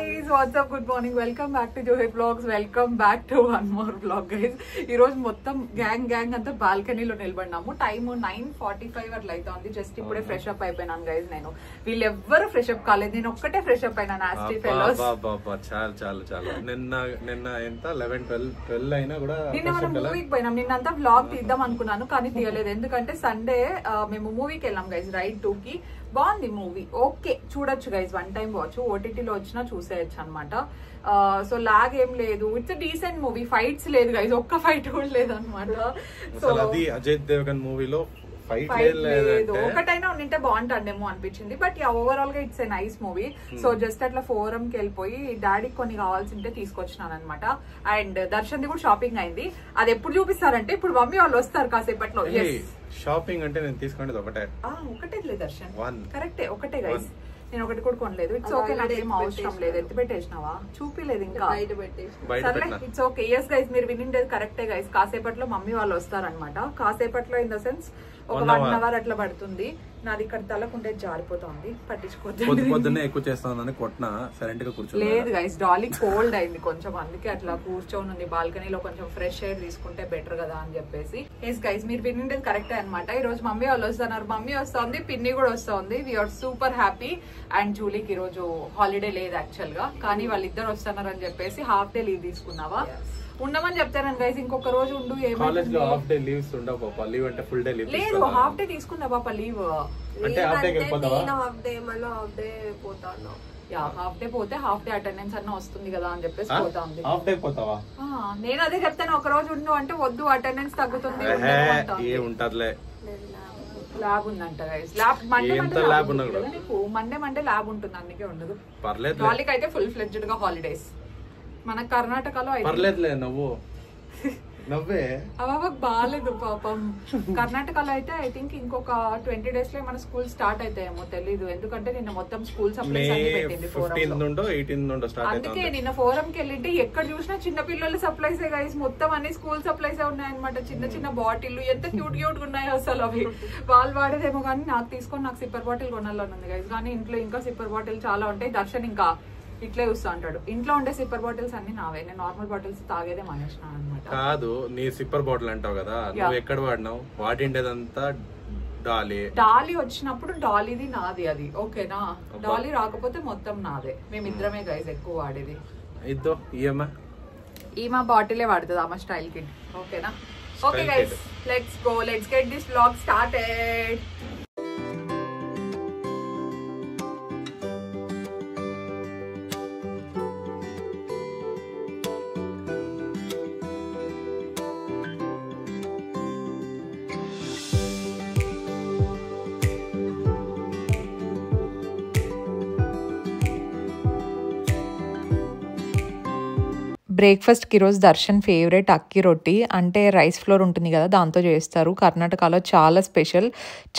guys, what's up? Good morning. Welcome back to Joy Vlogs. Welcome back to one more vlog, guys. ఈ రోజు మొత్తం gang అంతా బాల్కనీలో నిలబడినాము. Time 9:45 అట్లా అవుతుంది. జస్ట్ ఇప్పుడే ఫ్రెష్ అప్ అయిపోయినాను గైస్. నేను వీళ్ళు ఎవ్వరు ఫ్రెష్ అప్ కాలేదు, నేను ఒక్కటే ఫ్రెష్ అప్ అయినా. నాస్టీ ఫెలోస్ చాలా నిన్న ఎంత 11-12 అయినా కూడా నిన్న మనం మూవీకి పోయినాం. నిన్నంతా వ్లాగ్ తీద్దాం అనుకున్నాను కానీ తీయలేదు, ఎందుకంటే సండే మేము మూవీకి వెళ్ళాం గైస్, రైడ్ 2 కి. బాగుంది మూవీ, ఓకే చూడొచ్చు గైస్, వన్ టైం వాచ్. ఓటీటీలో వచ్చినా చూసేయచ్చు అనమాట. సో లాగ్ ఏం లేదు, ఇట్స్ డీసెంట్ మూవీ. ఫైట్స్ లేదు గైస్, ఒక్క ఫైట్ కూడా లేదు అనమాట. సో అది అజయ్ దేవగన్ మూవీలో ఫైట్ లేదు, ఒకటైనా ఉంటే బాగుంటాడేమో అనిపించింది. బట్ ఓవరాల్ గా it's a nice movie. So just అట్లా ఫోరం కి వెళ్ళిపోయి డాడీకి కొన్ని కావాల్సింటే తీసుకొచ్చినాను అనమాట. అండ్ దర్శన్ ది కూడా షాపింగ్ అయింది. అది ఎప్పుడు చూపిస్తారంటే ఇప్పుడు మమ్మీ వాళ్ళు వస్తారు కాసేపట్లో. షాపింగ్ అంటే నేను తీసుకునేది ఒకటే లేదు దర్శన్, కరెక్టే ఒకటే గైస్. నేను ఒకటి కూడా కొనలేదు. ఇట్స్ ఓకే, నాకేం అవసరం లేదు. ఎత్తి పెట్టేసినావా? చూపిలేదు ఇంకా. సర్లే, ఇట్స్ ఓకే. ఎస్ గైస్, మీరు వినిండేది కరెక్టే గైస్. కాసేపట్లో మమ్మీ వాళ్ళు వస్తారనమాట. కాసేపట్లో ఇన్ ద సెన్స్ ఒక 1 అవర్ అట్లా పడుతుంది. నాది ఇక్కడ తలకుంటే జారిపోతుంది, పట్టించుకోవద్దు. పొద్దున్నే ఎక్కువ చేస్తానని కొట్టినా సైలెంట్ గా కూర్చో. లేదు గైస్, డాలీ కోల్డ్ అయింది కొంచెం, అందుకే అట్లా కూర్చొని ఉంది బాల్కనీలో. కొంచెం ఫ్రెష్ ఎయిర్ తీసుకుంటే బెటర్ కదా అని చెప్పేసి. ఎస్ గైస్, మీరు వినిండేది కరెక్టే అనమాట. ఈ రోజు మమ్మీ వాళ్ళు వస్తున్నారు. మమ్మీ వస్తుంది, పిన్ని కూడా వస్తుంది. We are super happy. అండ్ జూలీకి ఈ రోజు హాలిడే లేదు యాక్చువల్ గా, కానీ వాళ్ళిద్దరు వస్తున్నారు అని చెప్పేసి హాఫ్ డే లీవ్ తీసుకున్నావా? ఉండమని చెప్తాను గైస్, ఇంకొక రోజు ఉండు. కాలేజ్ లో హాఫ్ డే లీవ్స్ ఉండవు పాప. లీవ్ అంటే ఫుల్ డే లీవ్ లేదు, హాఫ్ డే తీసుకున్నా పాప లీవ్. అంటే హాఫ్ డే వెళ్ళిపోతావా? హాఫ్ డే మళ్ళీ హాఫ్ డే పోతాను. హాఫ్ డే పోతే హాఫ్ డే అటెండెన్స్ అన్న వస్తుంది కదా అని చెప్పేసి పోతాంది. హాఫ్ డే పోతావా? నేను అదే చెప్తాను, ఒక రోజు ఉండు అంటే వద్దు, అటెండెన్స్ తగ్గుతుంది. ఉంటదిలే, ల్యాబ్ ఉందంట guys. Lab Monday Monday lab ఉంటుంది, అందుకే ఉండదు. పర్లేదు. వాళ్ళకి అయితే ఫుల్ ఫ్లెడ్జ్డ్ గా హాలిడేస్. మన కర్ణాటకలో పర్లేదులే. నవ్వే అవ్వకు బాగాలేదు పాపం. కర్ణాటకలో అయితే ఐ థింక్ ఇంకొక 20 days లో మన స్కూల్ స్టార్ట్ అవుతాయేమో తెలీదు, ఎందుకంటే నిన్న మొత్తం స్కూల్ సప్లైస్ అన్ని పెట్టింది ఫోరం. అందుకే నిన్న ఫోరం కి వెళ్ళింటే ఎక్కడ చూసినా చిన్న పిల్లలు సప్లైస్ గైస్. మొత్తం అన్ని స్కూల్ సప్లైస్ ఉన్నాయన్నమాట. చిన్న బాటిల్ ఎంత క్యూట్ ఉన్నాయో అసలు. అవి వాళ్ళు వాడేదేమో కానీ నాకు తీసుకొని నాకు సిప్పర్ బాటిల్ కొనాలని ఉంది గైస్. కానీ ఇంట్లో ఇంకా సిప్పర్ బాటిల్ చాలా ఉంటాయి. దర్శన్ ఇంకా ఇట్లే చూస్తా ఉంటాడు. ఇంట్లో ఉండే సిప్పర్ బాటిల్స్ అన్ని నావే. నేను నార్మల్ బాటిల్స్ తాగేదే మానేసినా అనమాట. కాదు, నీ సిప్పర్ బాటిల్ అంటావు కదా, నువ్వు ఎక్కడ వాడినావు? వాడిండేదంతా డాలీ వచ్చినప్పుడు డాలీది నాది, అది ఓకేనా. డాలీ రాకపోతే మొత్తం నాదే. మేమిద్దరమే గైస్ ఎక్కువ వాడేది. ఈమా బాటిలే వాడుతుంది, ఆమె స్టైల్ కి, ఓకేనా. Okay guys, let's go, let's get this vlog started. బ్రేక్ఫాస్ట్కి ఈరోజు దర్శన్ ఫేవరెట్ అక్కి రొట్టి, అంటే రైస్ ఫ్లోర్ ఉంటుంది కదా దాంతో చేస్తారు. కర్ణాటకలో చాలా స్పెషల్,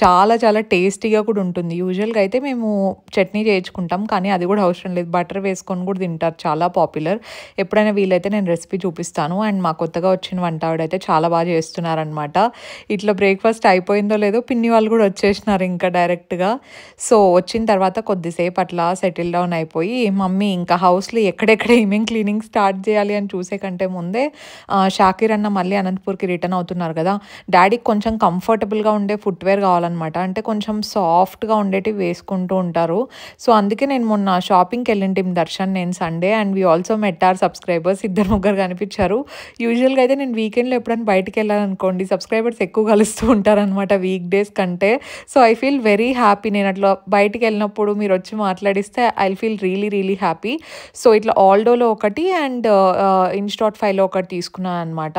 చాలా టేస్టీగా కూడా ఉంటుంది. యూజువల్గా అయితే మేము చట్నీ చేయించుకుంటాం, కానీ అది కూడా అవసరం లేదు, బటర్ వేసుకొని కూడా తింటారు. చాలా పాపులర్. ఎప్పుడైనా వీలైతే నేను రెసిపీ చూపిస్తాను. అండ్ మా కొత్తగా వచ్చిన వంట ఆవిడైతే చాలా బాగా చేస్తున్నారనమాట. ఇట్లా బ్రేక్ఫాస్ట్ అయిపోయిందో లేదో పిన్ని వాళ్ళు కూడా వచ్చేసినారు ఇంకా డైరెక్ట్గా. సో వచ్చిన తర్వాత కొద్దిసేపు అట్లా సెటిల్ డౌన్ అయిపోయి మమ్మీ ఇంకా హౌస్లో ఎక్కడెక్కడ ఏమేమి క్లీనింగ్ స్టార్ట్ చేయాలి అని చూసే కంటే ముందే షాకిర్ అన్న మళ్ళీ అనంతపూర్కి రిటర్న్ అవుతున్నారు కదా. డాడీకి కొంచెం కంఫర్టబుల్గా ఉండే ఫుట్వేర్ కావాలన్నమాట, అంటే కొంచెం సాఫ్ట్గా ఉండేటివి వేసుకుంటూ ఉంటారు. సో అందుకే నేను మొన్న షాపింగ్కి వెళ్ళింటిం దర్శన్, నేను Sunday. And we also met our subscribers, 2-3 కనిపించారు. యూజువల్గా అయితే నేను వీకెండ్లో ఎప్పుడైనా బయటికి వెళ్ళాలనుకోండి సబ్స్క్రైబర్స్ ఎక్కువ కలుస్తూ ఉంటారనమాట వీక్ డేస్ కంటే. So I feel very happy. నేను అట్లా బయటికి వెళ్ళినప్పుడు మీరు వచ్చి మాట్లాడిస్తే I feel really happy. So ఇట్లా ఆల్డోలో ఒకటి అండ్ ఇన్స్టాట్5లో ఒకటి తీసుకున్నాను అనమాట.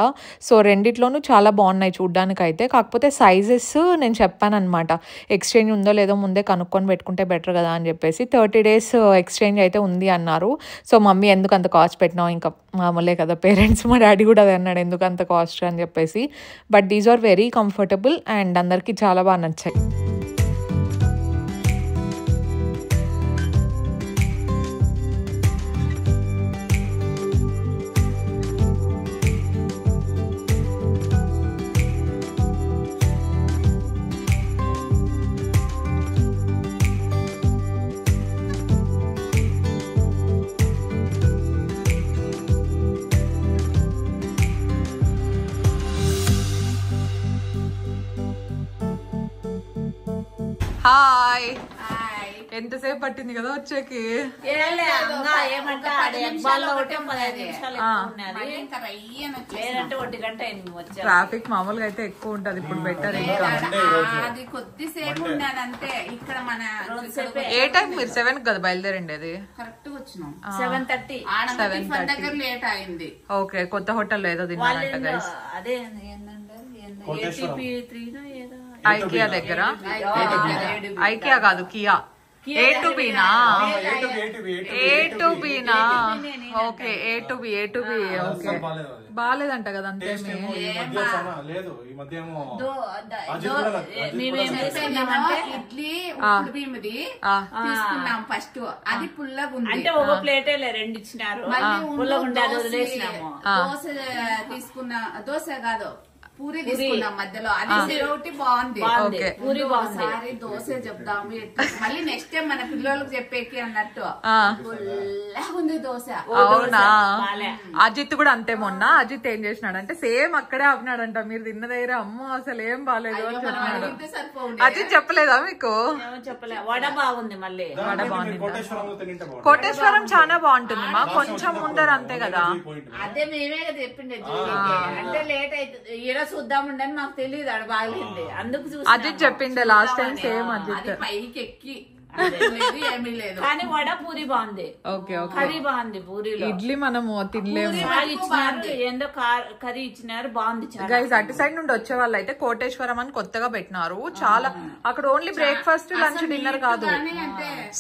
సో రెండిట్లోనూ చాలా బాగున్నాయి చూడ్డానికి అయితే. కాకపోతే సైజెస్ నేను చెప్పాను అనమాట, ఎక్స్చేంజ్ ఉందో లేదో ముందే కనుక్కొని పెట్టుకుంటే బెటర్ కదా అని చెప్పేసి. 30 days ఎక్స్చేంజ్ అయితే ఉంది అన్నారు. సో మమ్మీ ఎందుకు అంత కాస్ట్ పెట్టినావు, ఇంకా మామూలే కదా పేరెంట్స్. మా డాడీ కూడా అదే అన్నాడు, ఎందుకు అంత కాస్ట్ అని చెప్పేసి. But these are very comfortable and అందరికీ చాలా బాగా నచ్చాయి. హాయ్. ఎంతసేపు పట్టింది కదా వచ్చేకి? ట్రాఫిక్ మామూలుగా అయితే ఎక్కువ ఉంటది, ఇప్పుడు బెటర్. ఇంకా అది కొద్దిసేపు ఉన్నది అంతే. ఇక్కడ మన ఏ టైం మీరు 7 కదా బయలుదేరండి? అది కరెక్ట్ వచ్చినాం 7:30 దగ్గర లేట్ అయింది. ఓకే, కొత్త హోటల్ ఏదో తిన్నారంట గైస్. అదే ఐకియా దగ్గర. ఐకియా కాదు, కియా. A to B నా? A to B నా? Okay, A to B. Okay, బాగాలేదంట కదా? అంతే ఇడ్లీ ఉప్పుడు బియ్యది తీసుకున్నాం ఫస్ట్. అది పుల్లగా ఉంది అంటే ఒక ప్లేటే 2 ఇచ్చినారు. దోశ తీసుకున్నా, దోశ కాదు పూరి తీసుకున్నాం మధ్యలో. అది ఒకటి బాగుంది. పూరి ఒకసారి దోశ చెప్దాము, మళ్ళీ నెక్స్ట్ టైం మన పిల్లలకు చెప్పేకి అన్నట్టు ఉంది దోశ. అవునా? అజిత్ కూడా అంతే. మొన్న అజిత్ ఏం చేసినాడు అంటే సేమ్ అక్కడే ఆపినాడంట. మీరు తిన్న దగ్గర అమ్మో అసలు ఏం బాగాలేదు అని చెప్పినాడు. అజిత్ చెప్పలేదా మీకు? చెప్పలే. వడ బాగుంది. మళ్ళీ వడ బాగుంది. కోటేశ్వరం చాలా బాగుంటుంది మా, కొంచెం ముందర అంతే కదా? అదే మేమే కదా చెప్పిండే. అంటే లేట్ అవుతుంది చూద్దాముండని మాకు తెలియదు. ఆడ బాగలేదు అందుకు అజిత్ చెప్పిండే లాస్ట్ టైం. సేమ్ అజిత్ పైకి ఎక్కి ఏమీ లేదు. కానీ వడ పూరి బాగుంది. ఓకే ఓకే, కర్రీ బాగుంది. పూరీలో ఇడ్లీ మనము తినలేము. ఏందో కర్రీ ఇచ్చినారు, బాగుంది. గైస్ అటు సైడ్ నుండి వచ్చే వాళ్ళు అయితే కోటేశ్వరం అని కొత్తగా పెట్టినారు. చాలా అక్కడ ఓన్లీ బ్రేక్ఫాస్ట్, లంచ్, డిన్నర్ కాదు,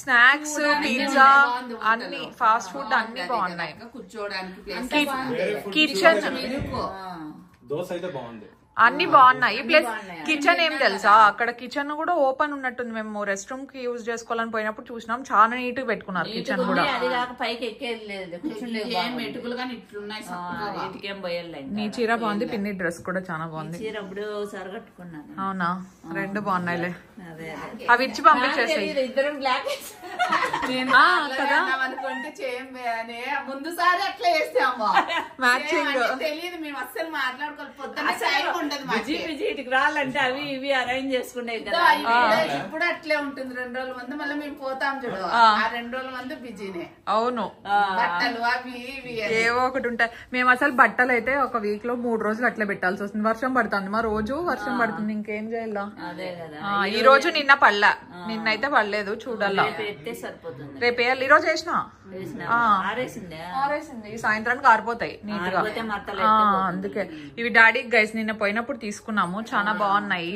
స్నాక్స్, పిజ్జా, అన్ని ఫాస్ట్ ఫుడ్ అన్ని బాగున్నాయి. కూర్చోడానికి కిచెన్ దోశ అయితే బాగుంది. అన్ని బాగున్నాయి. ప్లస్ కిచెన్ ఏం తెలుసా, అక్కడ కిచెన్ కూడా ఓపెన్ ఉన్నట్టుంది. మేము రెస్ట్ రూమ్ కి యూజ్ చేసుకోవాలని పోయినప్పుడు చూసినాం, చాలా నీట్ గా పెట్టుకున్నారు కిచెన్ కూడా. పైకి ఎక్కేది నీ చీర బాగుంది, పిన్ని డ్రెస్ కూడా చాలా బాగుంది. అవునా? 2 బాగున్నాయిలే. అవి ఇచ్చి పంపించేస్తాయి. ఇద్దరం బ్లాక్ అనుకుంటే చేయని ముందు సారి అట్లా వేస్తాము. మ్యాచింగ్ తెలియదు, మేము అస్సలు మాట్లాడుకోవాలి. ఇటుకు రాలంటే అవి ఇవి అరేంజ్ చేసుకునే కదా. ఇప్పుడు అట్లే ఉంటుంది. 2 రోజుల ముందు మళ్ళీ మేము పోతాం చూడు, ఆ 2 రోజుల ముందు బిజీనే. అవును, బట్టలు అవి ఇవి ఏవో ఒకటి ఉంటాయి. మేము అసలు బట్టలు అయితే ఒక వీక్ లో 3 రోజులు అట్లా పెట్టాల్సి వస్తుంది. వర్షం పడుతుంది, మా రోజు వర్షం పడుతుంది, ఇంకేం చేయాలా? ఈ రోజు నిన్న పడలా, నిన్నైతే పడలేదు. చూడాలా, రేపు వేయాలి. ఈ రోజు వేసినా ఆరేసింది, సాయంత్రానికి ఆరిపోతాయి నీట్ గా. అందుకే ఇవి డాడీ గైస్ నిన్న పోయినప్పుడు తీసుకున్నాము, చాలా బాగున్నాయి.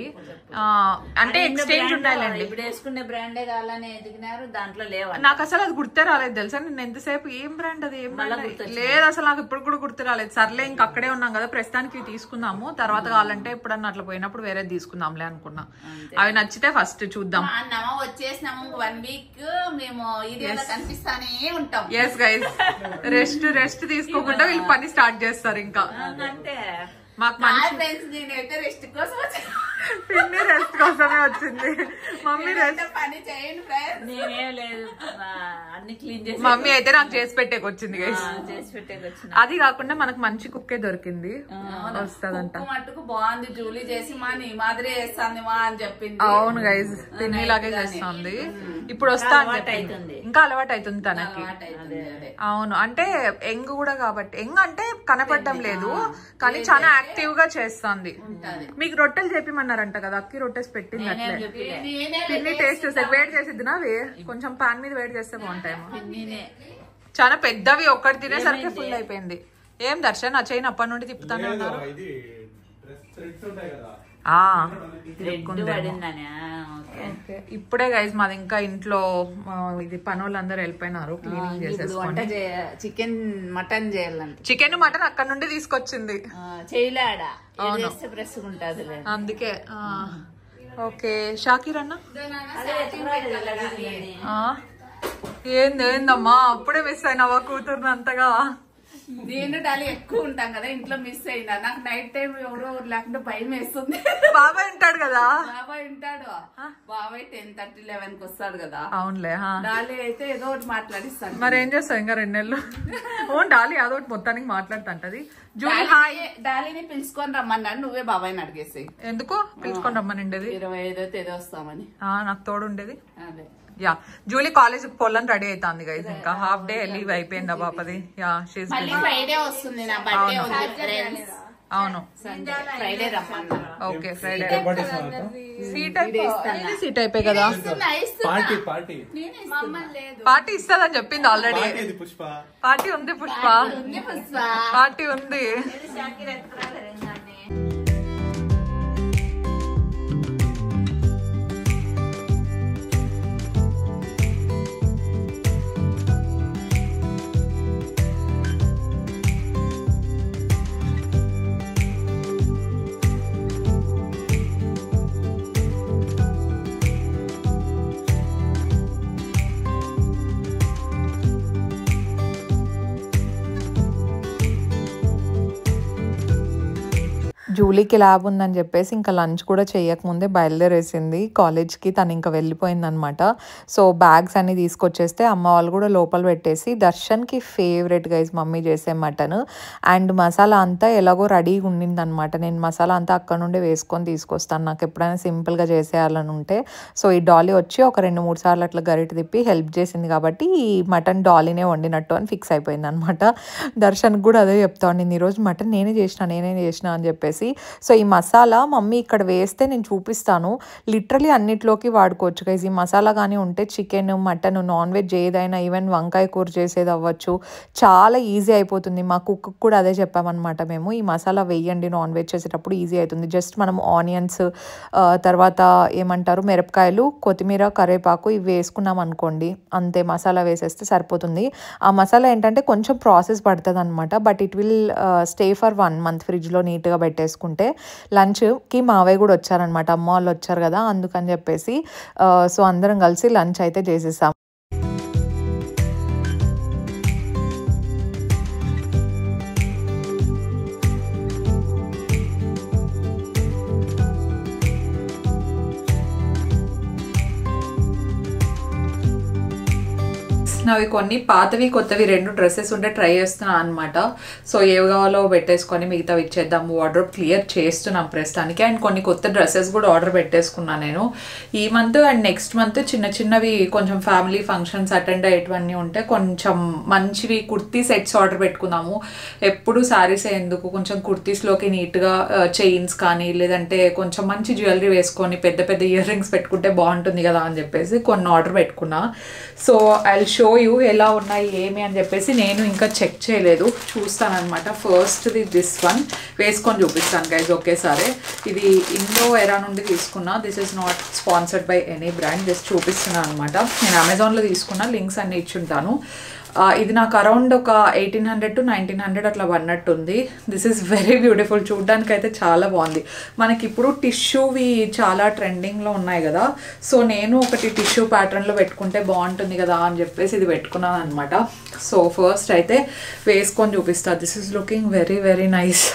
అంటే ఎక్స్చేంజ్ ఉండాలండి. ఇప్పుడు వేసుకునే బ్రాండే కావాలని ఎదిగినారు, దాంట్లో లేవు. నాకు అసలు అది గుర్తే రాలేదు తెలుసా. నిన్న ఎంతసేపు ఏం బ్రాండ్ అది, ఏం బ్రాండ్ లేదు అసలు నాకు ఇప్పుడు కూడా గుర్తు రాలేదు. సర్లే ఇంక అక్కడే ఉన్నాం కదా, ప్రస్తుతానికి తీసుకుందాము, తర్వాత కావాలంటే ఎప్పుడన్నా అట్లా పోయినప్పుడు వేరే తీసుకుందాంలే అనుకున్నా. అవి నచ్చితే ఫస్ట్ చూద్దాం. వచ్చేసినాము 1 వీక్ మేము ఇది కనిపిస్తానే ఉంటాం. ఎస్ గైస్, రెస్ట్ తీసుకోకుండా వీళ్ళు పని స్టార్ట్ చేస్తారు. ఇంకా మాకు నేనైతే రెస్ట్ కోసం పిన్ని రెస్ట్ కోసమే వచ్చింది. మమ్మీ రెస్ట్ పని చేయండి ఫ్రెండ్స్. నేనే లేదు, అన్ని క్లీన్ చేసి మమ్మీ అయితే నాకు చేసి పెట్టేకి వచ్చింది గైస్. చేసి పెట్టేకి వచ్చింది. అది కాకుండా మనకు మంచి కుక్కే దొరికింది, వస్తుందంట. మట్టుకు బాగుంది. జూలీ చేసి మా నీ మాదిరి వేస్తాంది మా అని చెప్పింది. అవును గైస్, పిన్నిలాగే చేస్తుంది. ఇప్పుడు వస్తా అని చెప్పింది. ఇంకా అలవాటు అవుతుంది తనకి. అవును, అంటే యంగ్ కూడా కాబట్టి. యంగ్ అంటే కనపడడం లేదు కానీ చాలా యాక్టివ్ గా చేస్తుంది. మీకు రొట్టెలు చెప్పిమన్నారంట కదా, అక్కి రొట్టెస్ పెట్టింది. అట్లే పిన్ని టేస్ట్ చూసే వేడి చేసిద్ది నా, కొంచెం పాన్ మీద వేడి చేస్తే బాగుంటాయేమో. చాలా పెద్దవి ఒక్కటి తినేసరికి ఫుల్ అయిపోయింది. ఏం దర్శన్ ఆ చైన్ అప్పటి నుండి తిప్పుతానే ఉన్నారు. ఇప్పుడే గైస్ మాది ఇంకా ఇంట్లో ఇది పనులందరూ వెళ్ళిపోయినారు, క్లీనింగ్ చేసేసుకోండి. చికెన్ మటన్ చేయాలంటే చికెన్ మటన్ అక్కడ నుండి తీసుకొచ్చింది, చేయలేడా ప్రెస్ ఉంటుంది అందుకే. ఓకే షాకీర్ అన్న, ఏందమ్మా అప్పుడే మిస్ అయినావా కూతుర్ని అంతగా? నేను డాలి ఎక్కువ ఉంటాం కదా ఇంట్లో మిస్ అయినా నాకు నైట్ టైం ఎవరో లేకుండా భయం వేస్తుంది బాబాయ్ ఉంటాడు కదా బాబాయ్ ఉంటాడు బాబాయ్ 10:30, 11 కి వస్తాడు కదా అవునులే డాలి అయితే ఏదో ఒకటి మాట్లాడిస్తాను మరి ఏం చేస్తావు ఇంకా 2 నెలలు డాలి అదొకటి మొత్తానికి మాట్లాడుతుంటది డాలీని పిలుచుకొని రమ్మన్నాడు నువ్వే బాబాయ్ని అడిగేసి ఎందుకు పిలుచుకొని రమ్మనిండేది 25వ తేదీ వస్తామని నాకు తోడు ఉండేది అదే యా జూలీ కాలేజ్ పోలని రెడీ అవుతుంది గైస్ ఇంకా హాఫ్ డే లీవ్ అయిపోయిందా పాపది యా షీస్ ఫ్రైడే వస్తుంది నా బర్త్డే ఉంది అవును ఫ్రైడే రమ్మన్నా ఓకే ఫ్రైడే సీట్ అయిపోయి కదా పార్టీ ఇస్తుందని చెప్పింది ఆల్రెడీ పార్టీ ఉంది పుష్ప పార్టీ ఉంది జూలీకి ల్యాబ్ ఉందని చెప్పేసి ఇంకా లంచ్ కూడా చేయకముందే బయలుదేరేసింది కాలేజ్కి. తను ఇంకా వెళ్ళిపోయింది అనమాట. సో బ్యాగ్స్ అన్ని తీసుకొచ్చేస్తే అమ్మ వాళ్ళు కూడా లోపల పెట్టేసి దర్శన్కి ఫేవరెట్ గైస్ మమ్మీ చేసే మటన్ అండ్ మసాలా అంతా ఎలాగో రెడీగా ఉండింది అనమాట. నేను మసాలా అంతా అక్కడ నుండి వేసుకొని తీసుకొస్తాను నాకు ఎప్పుడైనా సింపుల్గా చేసేయాలని ఉంటే. సో ఈ డాలీ వచ్చి ఒక 2-3 సార్లు అట్లా గరిట తిప్పి హెల్ప్ చేసింది కాబట్టి ఈ మటన్ డాలీనే వండినట్టు అని ఫిక్స్ అయిపోయింది అనమాట. దర్శన్కి కూడా అదే చెప్తా ఉండింది, ఈరోజు మటన్ నేనే చేసిన అని చెప్పేసి. సో ఈ మసాలా మమ్మీ ఇక్కడ వేస్తే నేను చూపిస్తాను, లిటరలీ అన్నిట్లోకి వాడుకోవచ్చు గైస్. ఈ మసాలా కానీ ఉంటే చికెన్, మటన్, నాన్ వెజ్ ఏదైనా ఈవెన్ వంకాయ కూర చేసేది అవ్వచ్చు, చాలా ఈజీ అయిపోతుంది. మా కుక్ కూడా అదే చెప్పామన్నమాట మేము, ఈ మసాలా వేయండి నాన్ వెజ్ చేసేటప్పుడు ఈజీ అవుతుంది. జస్ట్ మనం ఆనియన్స్ తర్వాత ఏమంటారు మిరపకాయలు, కొత్తిమీర, కరివేపాకు ఇవి వేసుకున్నాం అనుకోండి, అంతే మసాలా వేసేస్తే సరిపోతుంది. ఆ మసాలా ఏంటంటే కొంచెం ప్రాసెస్ పడుతుంది అనమాట, but it will stay for 1 month ఫ్రిడ్జ్లో నీట్గా పెట్టేసుకుంటే. లంచ్కి మావయ్య కూడా వచ్చారనమాట, అమ్మ వాళ్ళు వచ్చారు కదా అందుకని చెప్పేసి. సో అందరం కలిసి లంచ్ అయితే చేసేసాం. నావి కొన్ని పాతవి కొత్తవి 2 డ్రెస్సెస్ ఉంటే ట్రై చేస్తున్నాను అనమాట. సో ఏవి కావాలో పెట్టేసుకొని మిగతావి ఇచ్చేద్దాము. వార్డ్రోబ్ క్లియర్ చేస్తున్నాం ప్రస్తుతానికి. అండ్ కొన్ని కొత్త డ్రెస్సెస్ కూడా ఆర్డర్ పెట్టేసుకున్నాను నేను ఈ మంత్. అండ్ నెక్స్ట్ మంత్ చిన్నవి కొంచెం ఫ్యామిలీ ఫంక్షన్స్ అటెండ్ అయ్యేటివన్నీ ఉంటే కొంచెం మంచివి కుర్తీ సెట్స్ ఆర్డర్ పెట్టుకున్నాము. ఎప్పుడు శారీస్ ఎందుకు, కొంచెం కుర్తీస్లోకి నీట్గా చైన్స్ కానీ లేదంటే కొంచెం మంచి జ్యువెలరీ వేసుకొని పెద్ద పెద్ద ఇయర్ రింగ్స్ పెట్టుకుంటే బాగుంటుంది కదా అని చెప్పేసి కొన్ని ఆర్డర్ పెట్టుకున్నా. సో ఐ షో యూ ఎలా ఉన్నాయి ఏమి అని చెప్పేసి. నేను ఇంకా చెక్ చేయలేదు, చూస్తాను అనమాట. ఫస్ట్ది దిస్ వన్ వేసుకొని చూపిస్తాను గైజ్ ఒకేసారి. ఇది ఇండో ఎరా నుండి తీసుకున్నా. This is not sponsored by any brand, just చూపిస్తున్నాను అనమాట. నేను అమెజాన్లో తీసుకున్నా, లింక్స్ అన్ని ఇచ్చుంటాను. ఇది నాకు అరౌండ్ ఒక 1800 to 1900 అట్లా పడినట్టుంది. దిస్ ఈజ్ వెరీ బ్యూటిఫుల్, చూడ్డానికి అయితే చాలా బాగుంది. మనకి ఇప్పుడు టిష్యూవి చాలా ట్రెండింగ్లో ఉన్నాయి కదా, సో నేను ఒకటి టిష్యూ ప్యాటర్న్లో పెట్టుకుంటే బాగుంటుంది కదా అని చెప్పేసి ఇది పెట్టుకున్నాను అనమాట. సో ఫస్ట్ అయితే వేసుకొని చూపిస్తా. This is looking very very nice.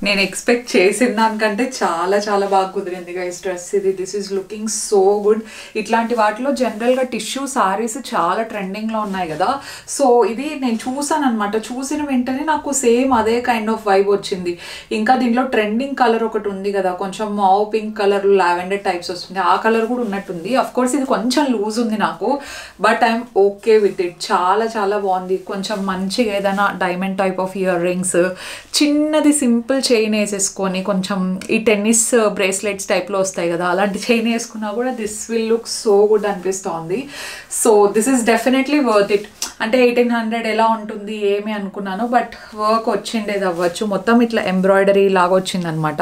నేను ఎక్స్పెక్ట్ చేసిన దానికంటే చాలా చాలా బాగా కుదిరింది గైస్ డ్రెస్ ఇది. This is looking so good. ఇట్లాంటి వాటిలో జనరల్గా టిష్యూ సారీస్ చాలా ట్రెండింగ్లో ఉన్నాయి కదా, సో ఇది నేను చూసాను అనమాట. చూసిన వెంటనే నాకు సేమ్ అదే కైండ్ ఆఫ్ వైబ్ వచ్చింది. ఇంకా దీంట్లో ట్రెండింగ్ కలర్ ఒకటి ఉంది కదా, కొంచెం మావ్ పింక్ కలర్ లావెండర్ టైప్స్ వస్తుంది, ఆ కలర్ కూడా ఉన్నట్టుంది. అఫ్ కోర్స్ ఇది కొంచెం లూజ్ ఉంది నాకు, but I'm okay with it. చాలా చాలా బాగుంది. కొంచెం మంచిగా ఏదైనా diamond type of ear rings, చిన్నది సింపుల్ చైన్ వేసేసుకొని, కొంచెం ఈ టెన్నిస్ బ్రేస్లెట్స్ టైప్లో వస్తాయి కదా అలాంటి చైన్ వేసుకున్నా కూడా this will look so good అనిపిస్తోంది. So this is definitely worth it. అంటే 1800 ఎలా ఉంటుంది ఏమి అనుకున్నాను, బట్ వర్క్ వచ్చిండేది అవ్వచ్చు. మొత్తం ఇట్లా ఎంబ్రాయిడరీ లాగా వచ్చిందనమాట.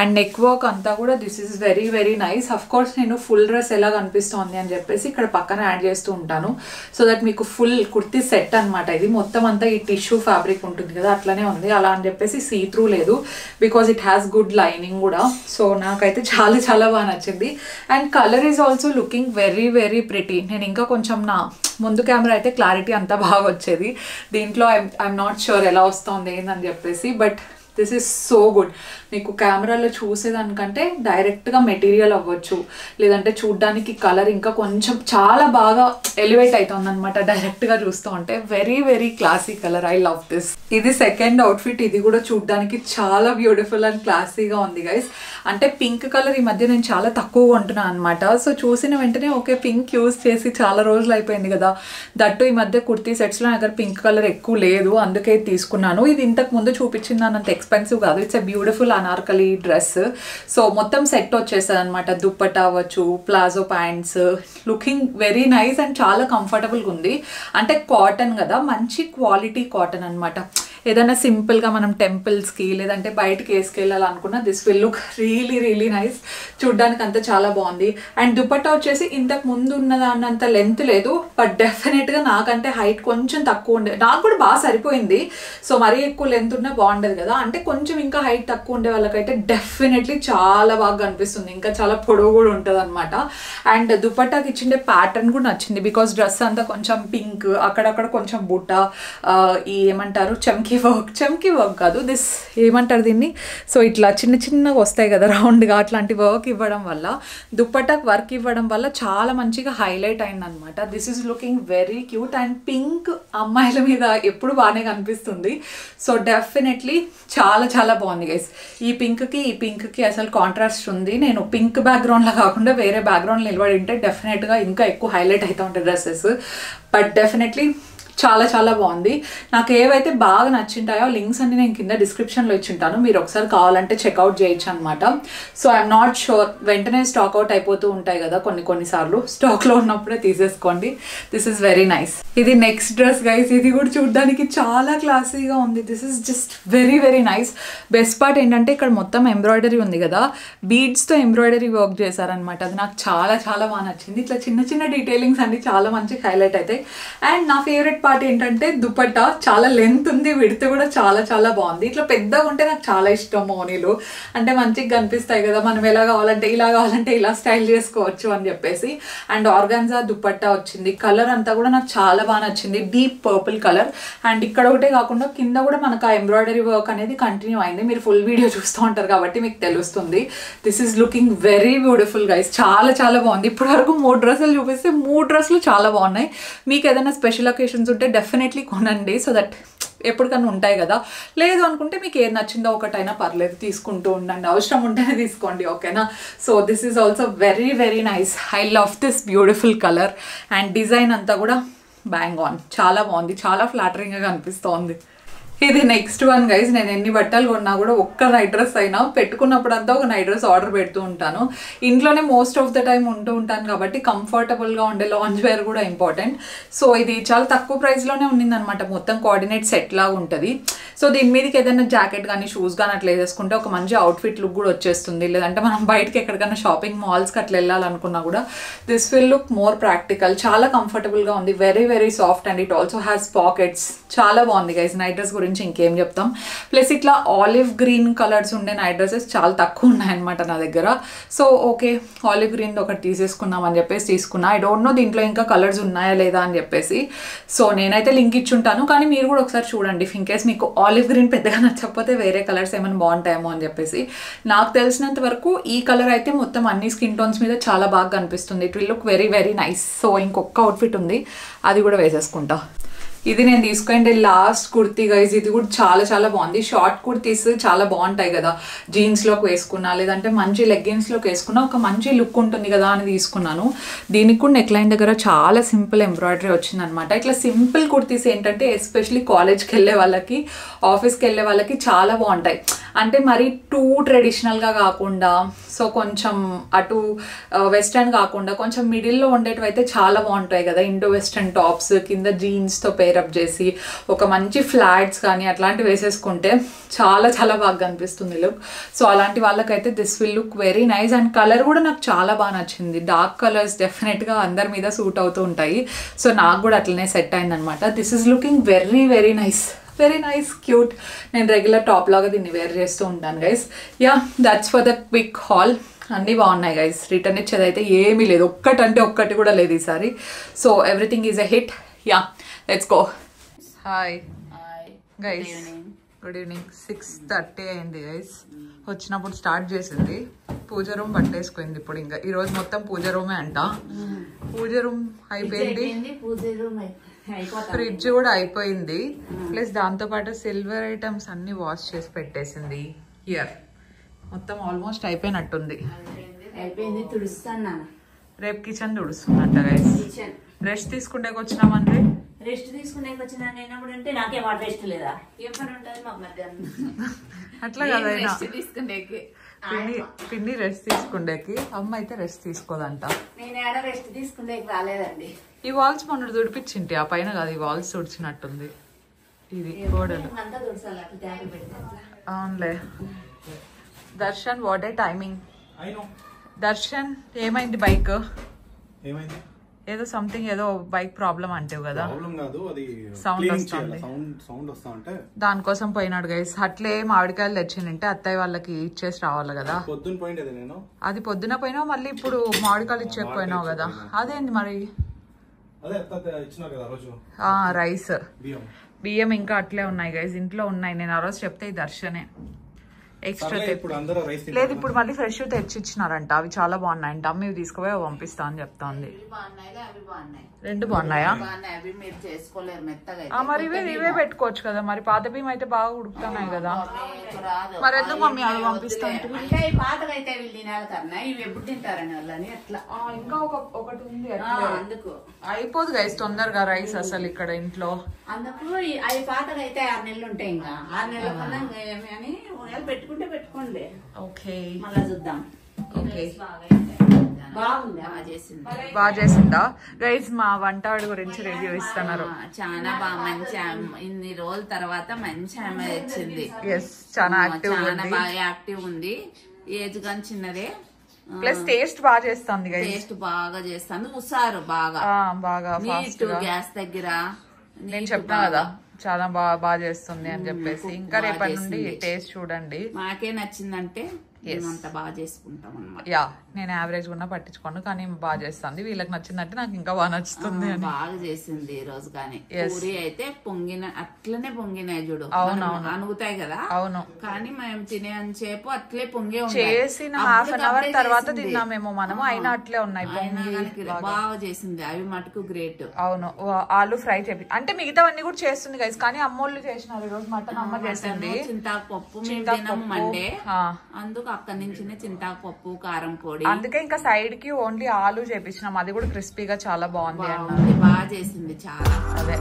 అండ్ నెక్ వర్క్ అంతా కూడా this is very very nice. Of course నేను ఫుల్ డ్రెస్ ఎలా కనిపిస్తోంది అని చెప్పేసి ఇక్కడ పక్కన యాడ్ చేస్తూ ఉంటాను, సో దట్ మీకు ఫుల్ కుర్తీ సెట్ అనమాట. ఇది మొత్తం అంతా ఈ టిష్యూ ఫ్యాబ్రిక్ ఉంటుంది కదా అట్లనే ఉంది, అలా అని చెప్పేసి సీ త్రూ లేదు. Because it has good lining కూడా. సో నాకైతే చాలా చాలా బాగా నచ్చింది. And colour is also looking very very pretty. నేను ఇంకా కొంచెం నా ముందు కెమెరా అయితే క్లారిటీ అంతా బాగా వచ్చేది, దీంట్లో ఐఎమ్ నాట్ షూర్ ఎలా వస్తుంది ఏందని చెప్పేసి. But this is so good. మీకు కెమెరాలో చూసేదానికంటే డైరెక్ట్గా మెటీరియల్ అవ్వచ్చు, లేదంటే చూడ్డానికి కలర్ ఇంకా కొంచెం చాలా బాగా ఎలివేట్ అవుతుంది అనమాట డైరెక్ట్గా చూస్తూ ఉంటే. Very very classy colour. I love this. ఇది సెకండ్ అవుట్ఫిట్. ఇది కూడా చూడ్డానికి చాలా బ్యూటిఫుల్ అండ్ క్లాసీగా ఉంది గైస్. అంటే పింక్ కలర్ ఈ మధ్య నేను చాలా తక్కువ కొంటున్నాను అనమాట. సో చూసిన వెంటనే ఓకే పింక్ యూజ్ చేసి చాలా రోజులు అయిపోయింది కదా, దట్టు ఈ మధ్య కుర్తీ సెట్స్లో నా దగ్గర పింక్ కలర్ ఎక్కువ లేదు, అందుకే తీసుకున్నాను. ఇది ఇంతకు ముందు చూపించింది అంత ఎక్స్పెన్సివ్ కాదు. It's a beautiful Anarkali dress. So మొత్తం సెట్ వచ్చేస్తుంది అనమాట. దుప్పట్టా అవ్వచ్చు, palazzo pants, looking very nice and చాలా కంఫర్టబుల్గా ఉంది. అంటే కాటన్ కదా, మంచి క్వాలిటీ కాటన్ అనమాట. ఏదైనా సింపుల్గా మనం టెంపుల్స్కి లేదంటే బయటకి వేసుకెళ్ళాలనుకున్నా this will look really really nice. చూడ్డానికి అంతా చాలా బాగుంది. అండ్ దుపట్టా వచ్చేసి ఇంతకు ముందు ఉన్నదాన్నంత లెంత్ లేదు, బట్ డెఫినెట్గా నాకంటే హైట్ కొంచెం తక్కువ ఉండే, నాకు కూడా బాగా సరిపోయింది. సో మరీ ఎక్కువ లెంత్ ఉన్నా బాగుండదు కదా, అంటే కొంచెం ఇంకా హైట్ తక్కువ ఉండే వాళ్ళకైతే డెఫినెట్లీ చాలా బాగా కనిపిస్తుంది, ఇంకా చాలా పొడవు కూడా ఉంటుంది అనమాట. అండ్ దుపట్టాకి ఇచ్చిండే ప్యాటర్న్ కూడా నచ్చింది, బికాస్ డ్రెస్ అంతా కొంచెం పింక్, అక్కడక్కడ కొంచెం బుట్ట, ఈ ఏమంటారు చమ్కీ వర్క్ కాదు, దిస్ ఏమంటారు దీన్ని, సో ఇట్లా చిన్న చిన్నగా వస్తాయి కదా రౌండ్గా, అట్లాంటి వర్క్ ఇవ్వడం వల్ల, దుప్పటాకు వర్క్ ఇవ్వడం వల్ల చాలా మంచిగా హైలైట్ అయిందనమాట. This is looking very cute. And pink అమ్మాయిల మీద ఎప్పుడు బాగానే కనిపిస్తుంది. సో డెఫినెట్లీ చాలా చాలా బాగుంది గైస్. ఈ పింక్కి అసలు కాంట్రాస్ట్ ఉంది. నేను పింక్ బ్యాక్గ్రౌండ్లో కాకుండా వేరే బ్యాక్గ్రౌండ్ నిలబడి ఉంటే డెఫినెట్గా ఇంకా ఎక్కువ హైలైట్ అవుతూ ఉంటాయి డ్రెస్సెస్. బట్ డెఫినెట్లీ చాలా చాలా బాగుంది. నాకు ఏవైతే బాగా నచ్చింటాయో లింక్స్ అన్ని నేను కింద డిస్క్రిప్షన్లో ఇచ్చింటాను, మీరు ఒకసారి కావాలంటే చెక్అవుట్ చేయొచ్చు అనమాట. సో ఐఎమ్ నాట్ షూర్, వెంటనే స్టాక్ అవుట్ అయిపోతూ ఉంటాయి కదా కొన్నిసార్లు, స్టాక్లో ఉన్నప్పుడే తీసేసుకోండి. This is very nice. ఇది నెక్స్ట్ డ్రెస్ గైస్. ఇది కూడా చూడడానికి చాలా క్లాసీగా ఉంది. This is just very very nice. Best part ఏంటంటే ఇక్కడ మొత్తం ఎంబ్రాయిడరీ ఉంది కదా, బీడ్స్తో ఎంబ్రాయిడరీ వర్క్ చేశారనమాట. అది నాకు చాలా చాలా బాగా నచ్చింది. ఇట్లా చిన్న చిన్న డీటెయిలింగ్స్ అన్ని చాలా మంచిగా హైలైట్ అవుతాయి. అండ్ నా ఫేవరెట్ పార్ట్ ఏంటంటే దుపట్టా చాలా లెంత్ ఉంది, విడ్త్ కూడా చాలా చాలా బాగుంది. ఇట్లా పెద్దగా ఉంటే నాకు చాలా ఇష్టం మోనీలు, అంటే మంచిగా కనిపిస్తాయి కదా, మనం ఎలా కావాలంటే ఇలా స్టైల్ చేసుకోవచ్చు అని చెప్పేసి. అండ్ ఆర్గాన్జా దుపట్టా వచ్చింది. కలర్ అంతా కూడా నాకు చాలా బాగా నచ్చింది, డీప్ పర్పుల్ కలర్. అండ్ ఇక్కడ ఒకటే కాకుండా కింద కూడా మనకు ఆ ఎంబ్రాయిడరీ వర్క్ అనేది కంటిన్యూ అయింది. మీరు ఫుల్ వీడియో చూస్తూ ఉంటారు కాబట్టి మీకు తెలుస్తుంది. This is looking very beautiful guys. చాలా చాలా బాగుంది. ఇప్పటి వరకు 3 డ్రెస్సులు చూపిస్తే 3 డ్రెస్సులు చాలా బాగున్నాయి. మీకు ఏదైనా స్పెషల్ ఒకేషన్స్ ఉంటే డెఫినెట్లీ కొనండి, సో దట్ ఎప్పటికన్నా ఉంటాయి కదా. లేదు అనుకుంటే మీకు ఏది నచ్చిందో ఒకటైనా పర్లేదు, తీసుకుంటూ ఉండండి, అవసరం ఉంటేనే తీసుకోండి, ఓకేనా. So this is also very very nice. I love this beautiful colour. And design అంతా కూడా బ్యాంగ్ ఆన్, చాలా బాగుంది, చాలా ఫ్లాటరింగ్గా కనిపిస్తోంది. ఇది నెక్స్ట్ వన్ గైస్. నేను ఎన్ని బట్టలు కొన్నా కూడా ఒక్క నైట్ డ్రెస్ అయినా పెట్టుకున్నప్పుడంతా ఒక నైట్ డ్రెస్ ఆర్డర్ పెడుతూ ఉంటాను. ఇంట్లోనే మోస్ట్ ఆఫ్ ద టైం ఉంటూ ఉంటాను కాబట్టి కంఫర్టబుల్గా ఉండే లాంజ్ వేర్ కూడా ఇంపార్టెంట్. సో ఇది చాలా తక్కువ ప్రైస్లోనే ఉన్నిందనమాట, మొత్తం కోఆర్డినేట్ సెట్ లాగా ఉంటుంది. సో దీని మీదకి ఏదైనా జాకెట్ కానీ షూస్ కానీ అట్లా వేసుకుంటే ఒక మంచి అవుట్ఫిట్ లుక్ కూడా వచ్చేస్తుంది. లేదంటే మనం బయటకి ఎక్కడికైనా షాపింగ్ మాల్స్కి అట్లా వెళ్ళాలనుకున్నా కూడా this will look more practical. చాలా కంఫర్టబుల్గా ఉంది, very very soft. And it also has pockets. చాలా బాగుంది గైస్. నైట్ డ్రెస్ గురించి ఇంకేం చెప్తాం. ప్లస్ ఇట్లా ఆలివ్ గ్రీన్ కలర్స్ ఉండే నైట్ డ్రెస్సెస్ చాలా తక్కువ ఉన్నాయన్నమాట నా దగ్గర. సో ఓకే, ఆలివ్ గ్రీన్ ఒకటి తీసేసుకుందాం అని చెప్పేసి తీసుకున్నా. ఐ డోంట్ నో దీంట్లో ఇంకా కలర్స్ ఉన్నాయా లేదా అని చెప్పేసి. సో నేనైతే లింక్ ఇచ్చుంటాను, కానీ మీరు కూడా ఒకసారి చూడండి. ఇన్ కేస్ మీకు ఆలివ్ గ్రీన్ పెద్దగా నచ్చకపోతే వేరే కలర్స్ ఏమైనా బాగుంటాయేమో అని చెప్పేసి. నాకు తెలిసినంత వరకు ఈ కలర్ అయితే మొత్తం అన్ని స్కిన్ టోన్స్ మీద చాలా బాగా కనిపిస్తుంది. It will look very very nice. So ఇంకొక అవుట్ఫిట్ ఉంది, అది కూడా వేసేసుకుంటా. ఇది నేను తీసుకుంటే లాస్ట్ కుర్తీ గైజ్. ఇది కూడా చాలా చాలా బాగుంది. షార్ట్ కుర్తీస్ చాలా బాగుంటాయి కదా, జీన్స్లోకి వేసుకున్నా లేదంటే మంచి లెగ్గిన్స్లోకి వేసుకున్నా ఒక మంచి లుక్ ఉంటుంది కదా అని తీసుకున్నాను. దీనికి కూడా నెక్ లైన్ దగ్గర చాలా సింపుల్ ఎంబ్రాయిడరీ వచ్చిందనమాట. ఇట్లా సింపుల్ కుర్తీస్ ఏంటంటే ఎస్పెషలీ కాలేజ్కి వెళ్ళే వాళ్ళకి, ఆఫీస్కి వెళ్ళే వాళ్ళకి చాలా బాగుంటాయి. అంటే మరి టూ ట్రెడిషనల్గా కాకుండా, సో కొంచెం అటు వెస్ట్రన్ కాకుండా కొంచెం మిడిల్లో ఉండేటివి అయితే చాలా బాగుంటాయి కదా. ఇండో వెస్ట్రన్ టాప్స్ కింద జీన్స్తో పేరప్ చేసి ఒక మంచి ఫ్లాట్స్ కానీ అట్లాంటివి వేసేసుకుంటే చాలా చాలా బాగా కనిపిస్తుంది లుక్. సో అలాంటి వాళ్ళకైతే this will look very nice. And colour కూడా నాకు చాలా బాగా నచ్చింది. డార్క్ కలర్స్ డెఫినెట్గా అందరి మీద సూట్ అవుతూ ఉంటాయి. సో నాకు కూడా అట్లనే సెట్ అయిందనమాట. This is looking very very nice. Very nice, cute. నేను రెగ్యులర్ టాప్ లాగా దీన్ని వేర్ చేస్తూ ఉంటాను guys. Yeah, that's for the quick hall. అన్నీ బాగున్నాయి గైస్. రిటర్న్ ఇచ్చేదైతే ఏమీ లేదు, ఒక్కటంటే ఒక్కటి కూడా లేదు ఈసారి. So everything is a hit. Yeah, let's go. Hi guys, good evening. 6:30 అయింది గైస్. వచ్చినప్పుడు స్టార్ట్ చేసింది, పూజ రూమ్ పట్టేసుకుంది. ఇప్పుడు ఇంకా ఈరోజు మొత్తం పూజ రూమే అంట. పూజ రూమ్ అయిపోయింది, ఫ్రిడ్జ్ కూడా అయిపోయింది, ప్లస్ దాంతో పాటు సిల్వర్ ఐటమ్స్ అన్ని వాష్ చేసి పెట్టేసింది. హియర్ మొత్తం ఆల్మోస్ట్ అయిపోయినట్టుంది. రేపు కిచెన్ తుడుస్తుందంట గైస్. రెస్ట్ తీసుకుంటే వచ్చినామండి. రెస్ట్ తీసుకునే వచ్చినా నేనప్పుడు అంటే నాకేం రెస్ట్ లేదా, ఏం పని ఉంటుంది మాకు మధ్యాహ్నం. అట్లా కదా, తీసుకునేకి పిన్ని రెస్ట్ తీసుకుండేకి, అమ్మ అయితే రెస్ట్ తీసుకోదంట. నేను ఏడ రెస్ట్ తీసుకునేకి రాలేదండి. ఈ వాల్స్ మొన్న తుడిపించింటి, ఆ పైన కాదు, ఈ వాల్స్ తుడిచినట్టుంది. ఇది గోడలు. అవునులే. Darshan, what a timing. Darshan, ఏమైంది బైక్? ఏమైంది? ఏదో సంథింగ్, ఏదో బైక్ ప్రాబ్లం అంటావు కదా, సౌండ్ వస్తుంటే దానికోసం పోయినాడు గైస్. అట్లే మామిడికాయలు తెచ్చిందంటే అత్తయ్య వాళ్ళకి ఇచ్చేసి రావాలి కదా. అది పొద్దున పోయినావు, మళ్ళీ ఇప్పుడు మామిడికాయలు ఇచ్చేకపోయినావు కదా. అదేంటి మరి రైస్ బియ్యం ఇంకా అట్లే ఉన్నాయి గైస్, ఇంట్లో ఉన్నాయి. నేను ఆ రోజు చెప్తే ఈ దర్శనే ఎక్స్ట్రా లేదు, ఇప్పుడు మళ్ళీ ఫ్రెష్ తెచ్చిచ్చినారంట. అవి చాలా బాగున్నాయంట. అమ్మ ఇవి తీసుకుపోయి పంపిస్తా అని చెప్తా ఉంది. రెండు బాగున్నాయా? మరి ఇవే పెట్టుకోవచ్చు కదా. మరి పాత బియ్యం అయితే బాగా ఉడుకుతున్నాయి కదా, మరి ఎందుకు మమ్మీ అవి పంపిస్తా ఇంకా ఒకటి ఉంది. అయిపోదు గైస్ తొందరగా రైస్ అసలు ఇక్కడ ఇంట్లో. అందుకు అవి పాతగా అయితే 6 నెలలు ఉంటాయి. ఇంకా 6 నెలల కన్నా అని పెట్టుకుంటే పెట్టుకోండి. ఓకే, మళ్ళా చూద్దాం. బాగా చేసిందా గైస్? మా వంటవాడి గురించి రివ్యూ ఇస్తున్నారు. చాలా బాగా, మంచి ఇన్ని రోజుల తర్వాత మంచి ఆమె వచ్చింది. చాలా బాగా యాక్టివ్ ఉంది. ఏజ్ గాని చిన్నదే, ప్లస్ టేస్ట్ బాగా చేస్తుంది. టేస్ట్ బాగా చేస్తుంది. ఉసారు బాగా గ్యాస్ దగ్గర. నేను చెప్తా కదా చాలా బాగా చేస్తుంది అని చెప్పేసి. ఇంకా రేపటి నుండి టేస్ట్ చూడండి. మాకే నచ్చిందంటే అంత బాగా చేసుకుంటాం అన్నమాట. యా, నేను యావరేజ్ కూడా పట్టించుకోను, కానీ బాగా చేస్తుంది. వీళ్ళకి నచ్చిందంటే నాకు ఇంకా బాగా నచ్చుతుంది. బాగా చేసింది ఈ రోజు. కానీ పూరి అయితే అట్లనే పొంగినాయి చూడు. అవునవును, అనుగుతాయి కదా. అవును, కానీ మేము తినే సేపు అట్లే పొంగే చేసిన హాఫ్ అన్ అవర్ తర్వాత తిన్నామేమో మనము, అయినా అట్లే ఉన్నాయి పొంగి. బాగా చేసింది. అవి మటుకు గ్రేట్. అవును, ఆలు ఫ్రై చేపి అంటే మిగతావన్నీ కూడా చేస్తుంది గైస్. కానీ అమ్మోళ్ళు చేసినారు ఈ రోజు. మటన్ అమ్మ చేసింది. చింతాకు పప్పు మేము మండే, అందుకు అక్కడి నుంచి చింతాకు పప్పు, కారం పొడి. అందుకే ఇంకా సైడ్ కి ఓన్లీ ఆలు చేపించినాం. అది కూడా క్రిస్పీగా చాలా బాగుంది అన్నది. బాగా చేసింది చాలా. అదే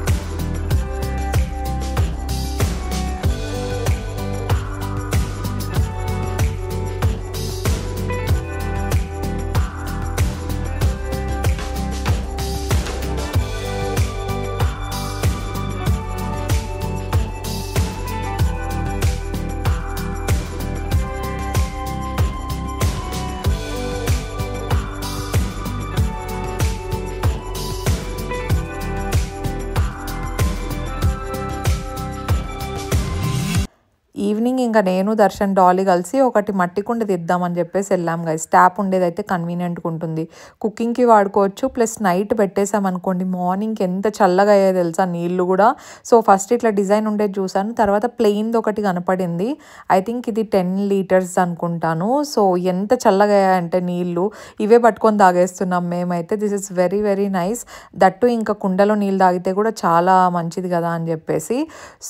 ఈవినింగ్ ఇంకా నేను దర్శన్ డాలీ కలిసి ఒకటి మట్టి కుండ తీద్దామని చెప్పేసి వెళ్ళాం గైస్. ట్యాప్ ఉండేదైతే కన్వీనియంట్గా ఉంటుంది, కుకింగ్కి వాడుకోవచ్చు. ప్లస్ నైట్ పెట్టేసామనుకోండి మార్నింగ్కి ఎంత చల్లగా అయ్యాయో తెలుసా నీళ్ళు కూడా. సో ఫస్ట్ ఇట్లా డిజైన్ ఉండేది చూసాను, తర్వాత ప్లెయిన్ది ఒకటి కనపడింది. ఐ థింక్ ఇది 10 లీటర్స్ అనుకుంటాను. సో ఎంత చల్లగా అయ్యాయంటే నీళ్ళు, ఇవే పట్టుకొని తాగేస్తున్నాం మేమైతే. This is very very nice. That ఇంకా కుండలో నీళ్ళు తాగితే కూడా చాలా మంచిది కదా అని చెప్పేసి.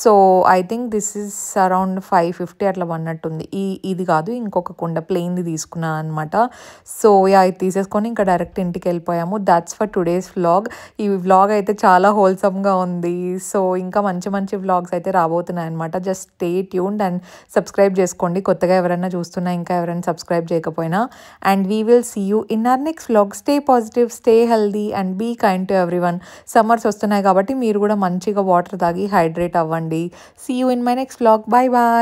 So I think this is around 550 అట్లా పడినట్టుంది. ఇది కాదు, ఇంకొక కుండ ప్లెయిన్ది తీసుకున్నాను అనమాట. సో ఇది తీసేసుకొని ఇంకా డైరెక్ట్ ఇంటికి వెళ్ళిపోయాము. That's for today's vlog. ఈ వ్లాగ్ అయితే చాలా హోల్సమ్గా ఉంది. సో ఇంకా మంచి మంచి వ్లాగ్స్ అయితే రాబోతున్నాయి అనమాట. Just stay tuned and subscribe చేసుకోండి కొత్తగా ఎవరైనా చూస్తున్నా, ఇంకా ఎవరైనా సబ్స్క్రైబ్ చేయకపోయినా. And we will see you in our next vlog. Stay positive, stay healthy and be kind to everyone. Summers వస్తున్నాయి కాబట్టి మీరు కూడా మంచిగా వాటర్ తాగి హైడ్రేట్ అవ్వండి. See you in my next vlog. Bye bye.